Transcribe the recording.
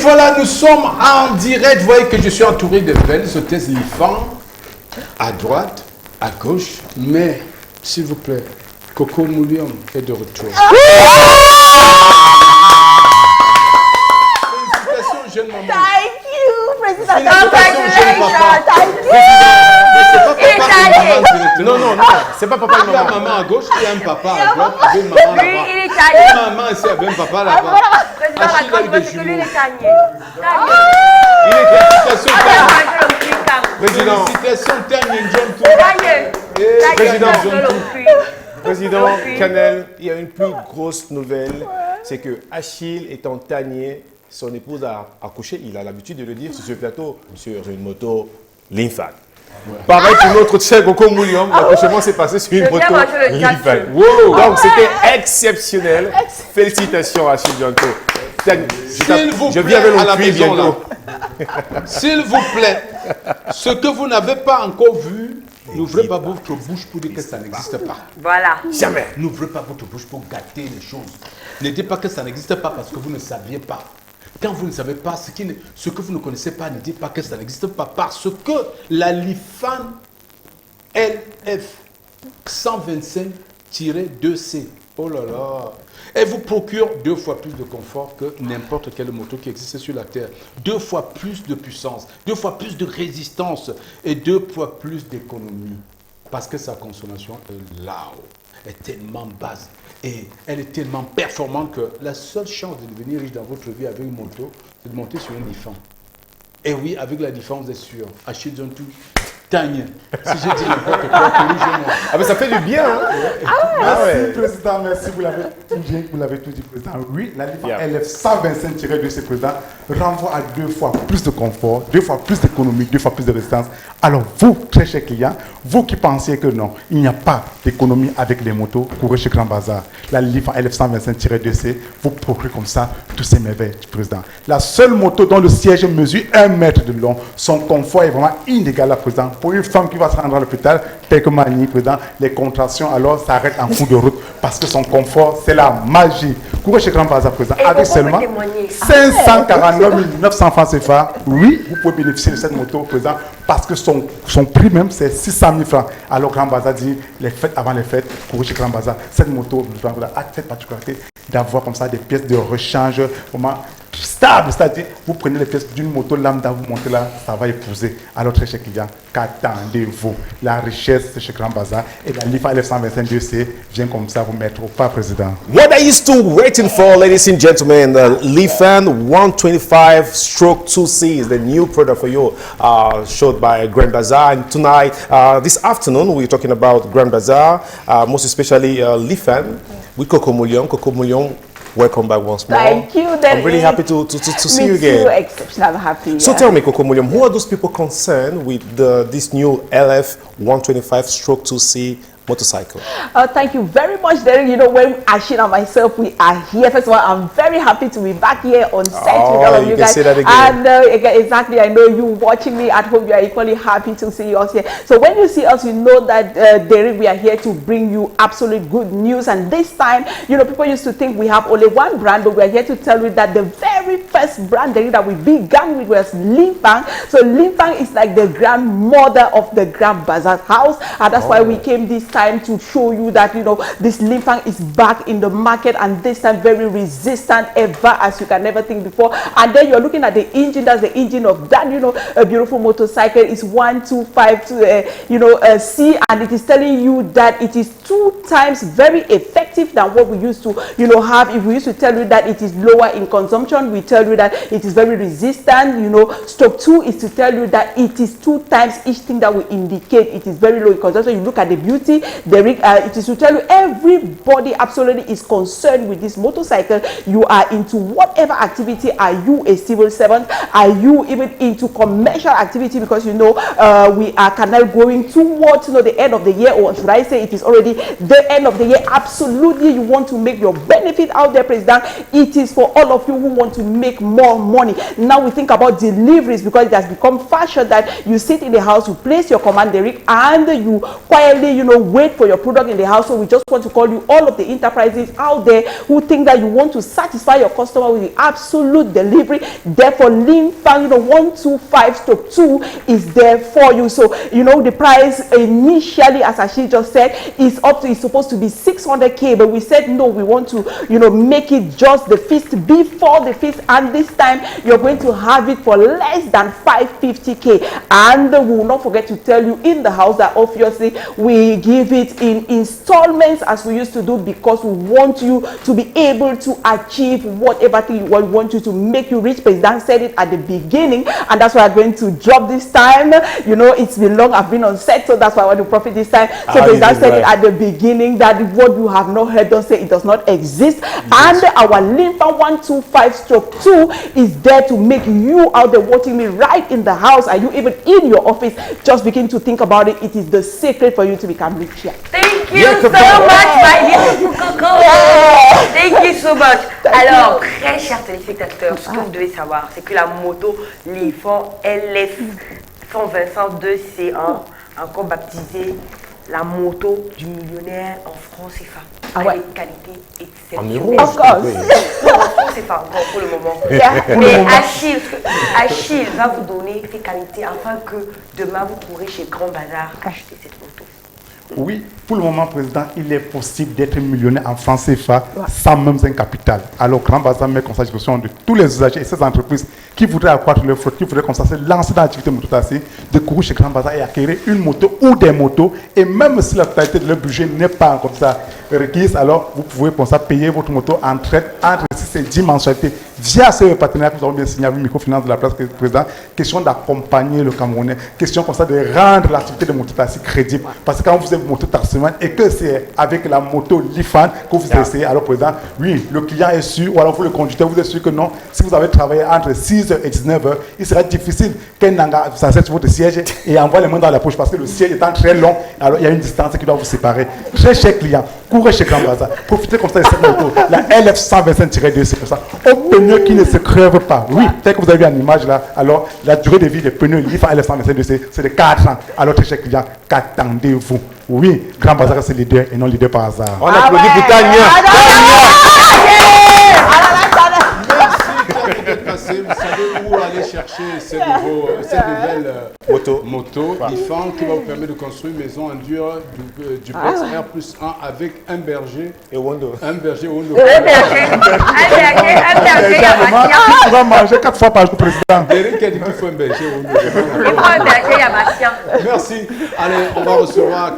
voilà, nous sommes en direct. Vous voyez que je suis entouré de belles hôtesses Lifan, à droite, à gauche. Mais, s'il vous plaît, Coco Moulium est de retour. Félicitations, jeune maman. Thank you, Président. Félicitations, jeune papa. Thank you. Non, c'est pas papa et maman. Il y a maman à gauche et un papa à droite. Il y a une maman là-bas. Il est italien. Maman ici avec un papa là-bas. Achille a eu des jumeaux. Félicitations, Tanya John Président Canel, il y a une plus grosse nouvelle, c'est que Achille étant tanier, son épouse a accouché, il a l'habitude de le dire sur ce plateau, sur une moto Linfan. Pareil pour notre cher Coco Moulium, l'accouchement s'est passé sur une moto Linfan. Wow. Donc c'était exceptionnel. Félicitations Achille bientôt. S'il vous plaît, à la maison là. S'il vous plaît, ce que vous n'avez pas encore vu, n'ouvrez pas votre bouche pour dire que ça n'existe pas. Voilà. Jamais. N'ouvrez pas votre bouche pour gâter les choses. Ne dites pas que ça n'existe pas parce que vous ne saviez pas. Quand vous ne savez pas ce que vous ne connaissez pas, ne dites pas que ça n'existe pas parce que la Lifan LF 125-2C, oh là là, elle vous procure 2 fois plus de confort que n'importe quelle moto qui existe sur la Terre. 2 fois plus de puissance, 2 fois plus de résistance et 2 fois plus d'économie. Parce que sa consommation est là-haut, est tellement basse et elle est tellement performante que la seule chance de devenir riche dans votre vie avec une moto, c'est de monter sur une Lifan. Et oui, avec la Lifan, vous êtes sûr, Achille Zontou, Tanya, si j'ai dit n'importe quoi, corrigez-moi. Ah mais ça fait du bien, hein? Merci, Président, merci, vous l'avez tout dit, Président. Oui, la Lifan LF 125-2C, Président, renvoie à 2 fois plus de confort, 2 fois plus d'économie, 2 fois plus de résistance. Alors vous, très chers clients, vous qui pensiez que non, il n'y a pas d'économie avec les motos, courez chez Grand Bazar. La Lifan LF 125-2C vous procure comme ça tous ces merveilles, Président. La seule moto dont le siège mesure 1 mètre de long, son confort est vraiment inégalable, Président. Pour une femme qui va se rendre à l'hôpital, quelques manies, Président, les contractions alors s'arrêtent en cours de route parce que son confort, c'est la magie. Courez chez Grand Bazar, Président, avec seulement 549 900 francs CFA. Oui, vous pouvez bénéficier de cette moto, Président, parce que son prix même, c'est 600 000 francs. Alors Grand Bazar dit, les fêtes avant les fêtes, courez chez Grand Bazar. Cette moto a cette particularité d'avoir comme ça des pièces de rechange vraiment stable, c'est-à-dire vous prenez les pièces d'une moto lambda, vous montez là, ça va épouser. Alors très cher client, qu'attendez-vous? La richesse chez Grand Bazar et la Lifan LF 125-2C vient comme ça vous mettre au pas, Président. What are you still waiting for, ladies and gentlemen? The Lifan 125/2C is the new product for you, showed by Grand Bazar. And tonight, this afternoon, we're talking about Grand Bazar, most especially Lifan with Coco Moulium. Coco Moulium, welcome back once more. Thank you. I'm really happy to see you again. Me too, exceptional happy. So tell me, Coco Moulium, who are those people concerned with this new LF 125/2C motorcycle? Thank you very much, Derek. You know, when Achille and myself, we are here. First of all, I'm very happy to be back here on set with all of you guys. Say that again. And exactly, I know you watching me at home, you are equally happy to see us here. So when you see us, you know that, Derek, we are here to bring you absolute good news. And this time, you know, people used to think we have only one brand, but we are here to tell you that the very first brand, Derek, that we began with was Linfan. So Linfan is like the grandmother of the Grand Bazar house. And that's why we came this time to show you that, you know, this Linfan is back in the market, and this time very resistant ever as you can never think before. And then you're looking at the engine. That's the engine of that, you know, a beautiful motorcycle. Is 125 C, and it is telling you that it is 2 times very effective than what we used to, you know, have. If we used to tell you that it is lower in consumption, we tell you that it is very resistant. You know, step 2 is to tell you that it is 2 times each thing that we indicate it is very low in consumption. You look at the beauty. It is to tell you everybody absolutely is concerned with this motorcycle. You are into whatever activity. Are you a civil servant? Are you even into commercial activity? Because you know we are kind of going towards, you know, the end of the year, or should I say it is already the end of the year. Absolutely, you want to make your benefit out there, President. It is for all of you who want to make more money. Now we think about deliveries, because it has become fashion that you sit in the house, you place your command, Derek, and you quietly, you know, wait for your product in the house. So we just want to call you all of the enterprises out there who think that you want to satisfy your customer with the absolute delivery. Therefore, Lean Fan, 125-2 is there for you. So, the price initially, as Achille just said, is supposed to be 600K, but we said no, we want to, make it just the feast before the feast, and this time you're going to have it for less than 550K. And we will not forget to tell you in the house that obviously we give it in installments as we used to do, because we want you to be able to achieve whatever thing we want you to make you rich. President said it at the beginning, and that's why I'm going to drop this time. It's been long, I've been on set, so that's why I want to profit this time. So President said it at the beginning that what you have not heard, don't say it does not exist. And our Lean Fan 125-2 is there to make you out there watching me right in the house. Are you even in your office? Just begin to think about it. It is the secret for you to become rich here. Thank you so much, my beautiful Coco. Thank you so much. Alors, très chers téléspectateurs, ce que vous devez savoir, c'est que la moto Lifan LF 125-2, c'est encore baptisé la moto du millionnaire en francs CFA. Avec qualité exceptionnelle. En euros, en francs CFA encore pour le moment. Mais Achille va vous donner ses qualités afin que demain vous pourrez chez Grand Bazar acheter cette moto. Oui, pour le moment, Président, il est possible d'être millionnaire en francs CFA sans même un capital. Alors, Grand Bazar met comme ça à disposition de tous les usagers et ces entreprises qui voudraient accroître leur flotte, qui voudraient comme ça se lancer dans l'activité mototaxi, de courir chez Grand Bazar et acquérir une moto ou des motos. Et même si la totalité de leur budget n'est pas comme ça requise, alors vous pouvez comme ça payer votre moto en traite entre 6 et 10 mensualités via ce partenaire que nous avons bien signé avec Microfinance de la place Président. Question d'accompagner le Camerounais, question comme ça de rendre l'activité de mototaxi crédible. Parce que quand vous êtes mototaximan et que c'est avec la moto Lifan que vous essayez, alors Président, oui, le client est sûr, ou alors vous le conducteur, vous êtes sûr que non, si vous avez travaillé entre 6h et 19h, il sera difficile qu'un nanga s'asseye sur votre siège et envoie les mains dans la poche parce que le siège étant très long, alors il y a une distance qui doit vous séparer. Très cher client, courez chez Grand Bazar, profitez comme ça de cette moto, la LF 125-2, c'est comme ça, aux pneus qui ne se crèvent pas. Oui, tel que vous avez vu en image là, alors la durée de vie des pneus Lifan LF 125-2, c'est de 4 ans. Alors très cher client, qu'attendez-vous? Oui, Grand Bazar c'est leader et non leader par hasard. On applaudit pour Tania. Vous savez où aller chercher ces nouvelles motos Lifan qui va vous permettre de construire une maison en dur du Duplex R+1 avec un berger et Wondo. Un berger Wondo. Tu vas manger 4 fois par jour, Président. Eric a dit qu'il faut un berger Wondo. Il faut un berger, il y a Bastien. Merci. Allez, on va recevoir